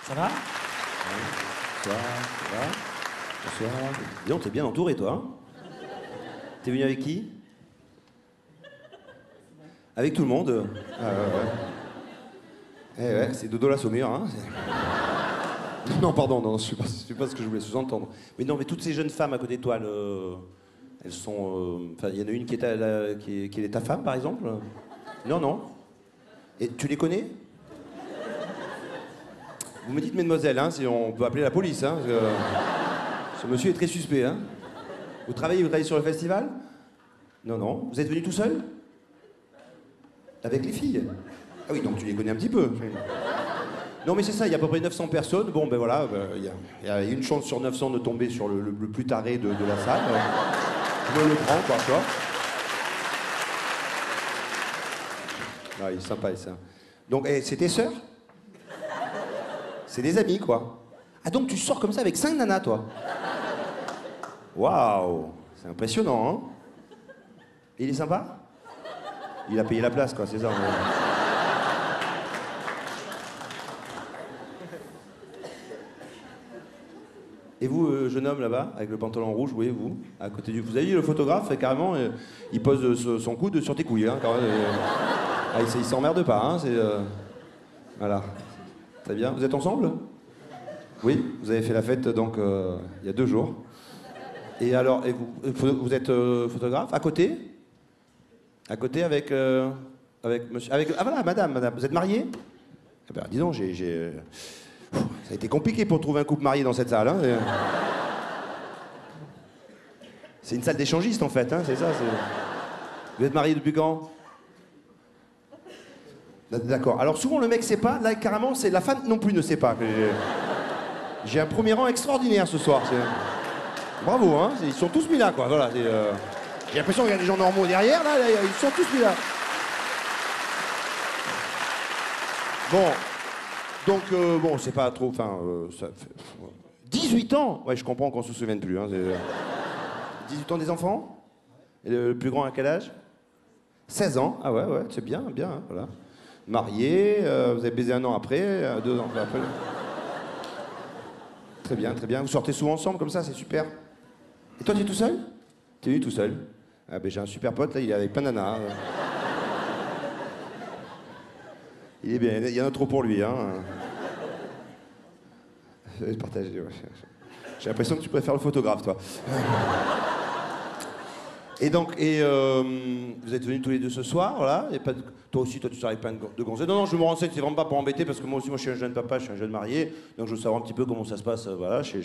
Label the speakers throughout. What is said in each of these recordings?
Speaker 1: Ça va?
Speaker 2: Bonsoir, ça va? Bonsoir. Dis donc, t'es bien entouré, toi. Hein? T'es venu avec qui? Avec tout le monde. Ah ouais, ouais. Eh ouais, c'est Dodo la Saumure, hein. Non, pardon, non, je sais pas ce que je voulais sous-entendre. Mais non, mais toutes ces jeunes femmes à côté de toi, elles sont... Enfin, il y en a une qui est ta femme, par exemple? Non, non. Et tu les connais? Vous me dites, mesdemoiselles, hein, si on peut appeler la police, hein, parce que ce monsieur est très suspect, hein. Vous travaillez sur le festival? Non, non. Vous êtes venu tout seul? Avec les filles? Ah oui, donc tu les connais un petit peu. Non, mais c'est ça, il y a à peu près 900 personnes. Bon, ben voilà, il y a une chance sur 900 de tomber sur le plus taré de la salle. Je me le prends, quoi, tu vois. Ah, il est sympa, ça. Donc, c'est tes sœurs? C'est des amis, quoi. Ah, donc tu sors comme ça avec 5 nanas, toi? Waouh, c'est impressionnant, hein? Et il est sympa? Il a payé la place, quoi, c'est ça. Et vous, jeune homme là-bas, avec le pantalon rouge, oui, vous, à côté du... Vous avez vu le photographe, carrément, il pose son coude sur tes couilles, hein, quand même. Ah, il s'emmerde pas, hein, c'est... Voilà. Très bien. Vous êtes ensemble? Oui, vous avez fait la fête, donc, il y a 2 jours. Et alors, vous êtes photographe, à côté? À côté avec monsieur... Ah voilà, madame. Vous êtes mariée? Eh ben, dis donc, ça a été compliqué pour trouver un couple marié dans cette salle, hein. C'est une salle d'échangistes, en fait, hein, c'est ça. Vous êtes marié depuis quand? D'accord. Alors souvent le mec sait pas, là carrément c'est la femme non plus ne sait pas. J'ai un premier rang extraordinaire ce soir. Bravo, hein. Ils sont tous mis là, quoi. Voilà. J'ai l'impression qu'il y a des gens normaux derrière, là, ils sont tous mis là. Bon. Donc, bon, c'est pas trop... Enfin, ça fait... 18 ans. Ouais, je comprends qu'on se souvienne plus. Hein, 18 ans des enfants? Et le plus grand à quel âge? 16 ans. Ah ouais, c'est bien, hein, voilà. Marié, vous avez baisé 1 an après, 2 ans après. Très bien, très bien. Vous sortez souvent ensemble comme ça, c'est super. Et toi, tu es tout seul? Tu es venu tout seul? Ah ben j'ai un super pote, là, il est avec plein de nanas. Il est bien, il y en a trop pour lui, hein. Partagé, ouais. J'ai l'impression que tu préfères le photographe, toi. Et donc, vous êtes venus tous les deux ce soir, voilà. Et pas de... Toi aussi, tu sors avec plein de gonzesses. Non, je me renseigne, c'est vraiment pas pour embêter, parce que moi aussi, je suis un jeune papa, je suis un jeune marié, donc je veux savoir un petit peu comment ça se passe, voilà, chez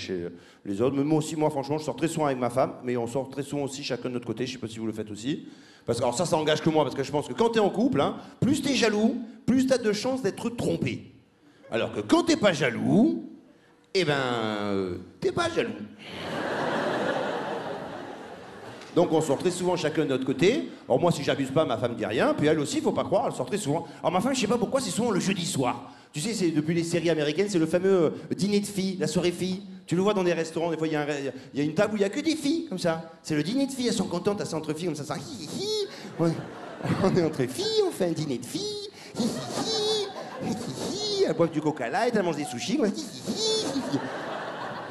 Speaker 2: les autres. Mais moi aussi, franchement, je sors très souvent avec ma femme, mais on sort très souvent aussi chacun de notre côté. Je sais pas si vous le faites aussi. Parce que, alors ça engage que moi, parce que je pense que quand t'es en couple, hein, plus t'es jaloux, plus t'as de chances d'être trompé. Alors que quand t'es pas jaloux, eh ben, t'es pas jaloux. Donc on sort très souvent chacun de notre côté. Alors moi, si j'abuse pas, ma femme dit rien. Puis elle aussi, faut pas croire, elle sort très souvent. Alors ma femme, je sais pas pourquoi, c'est souvent le jeudi soir. Tu sais, c'est depuis les séries américaines, c'est le fameux dîner de filles, la soirée filles. Tu le vois dans des restaurants, des fois il y a une table où il y a que des filles, comme ça. C'est le dîner de filles, elles sont contentes, elles sont entre filles, comme ça hi hi hi. On est entre filles, on fait un dîner de filles. Hi hi hi. Hi hi hi. Elles boivent du coca light, elles mangent des sushis. Hi hi hi.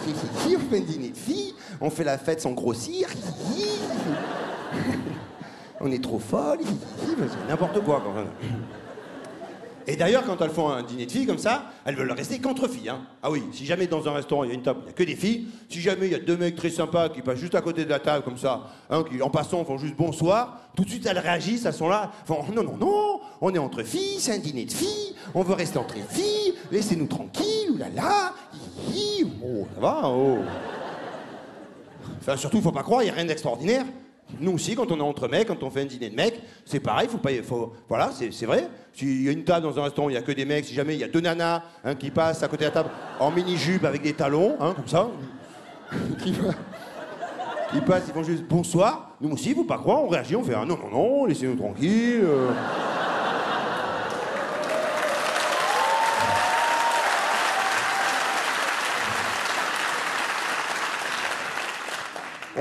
Speaker 2: Hi hi hi. On fait un dîner de filles. On fait la fête sans grossir. On est trop folles. C'est n'importe quoi, quand même. Et d'ailleurs, quand elles font un dîner de filles comme ça, elles veulent rester qu'entre filles. Hein. Ah oui, si jamais dans un restaurant, il y a une table, il n'y a que des filles, si jamais il y a 2 mecs très sympas qui passent juste à côté de la table comme ça, hein, qui en passant font juste bonsoir, tout de suite elles réagissent, elles sont là, font non, on est entre filles, c'est un dîner de filles, on veut rester entre filles, laissez-nous tranquilles, oulala, oh, ça va, oh. Enfin, surtout, faut pas croire, il n'y a rien d'extraordinaire. Nous aussi, quand on est entre mecs, quand on fait un dîner de mecs, c'est pareil, voilà, c'est vrai. S'il y a une table dans un restaurant où il n'y a que des mecs, si jamais il y a 2 nanas hein, qui passent à côté de la table en mini-jupe avec des talons, hein, comme ça, qui passent, ils font juste bonsoir. Nous aussi, faut pas croire, on réagit, on fait ah, non, laissez-nous tranquilles.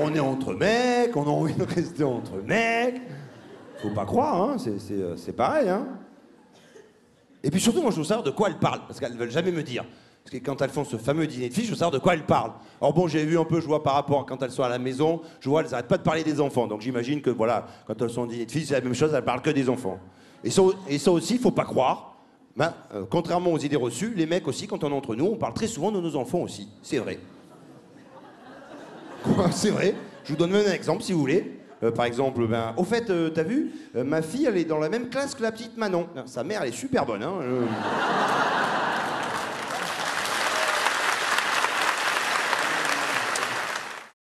Speaker 2: On est entre mecs, on a envie de rester entre mecs. Faut pas croire, hein, c'est pareil, hein. Et puis surtout, moi, je veux savoir de quoi elles parlent, parce qu'elles veulent jamais me dire. Parce que quand elles font ce fameux dîner de filles, je veux savoir de quoi elles parlent. Alors bon, j'ai vu un peu, je vois par rapport, quand elles sont à la maison, je vois, elles n'arrêtent pas de parler des enfants. Donc j'imagine que voilà, quand elles sont au dîner de filles, c'est la même chose, elles parlent que des enfants. Et ça aussi, il faut pas croire. Ben, contrairement aux idées reçues, les mecs aussi, quand on est entre nous, on parle très souvent de nos enfants aussi. C'est vrai. Quoi, c'est vrai. Je vous donne même un exemple si vous voulez. Par exemple, ben, au fait, t'as vu, ma fille, elle est dans la même classe que la petite Manon. Sa mère, elle est super bonne, hein.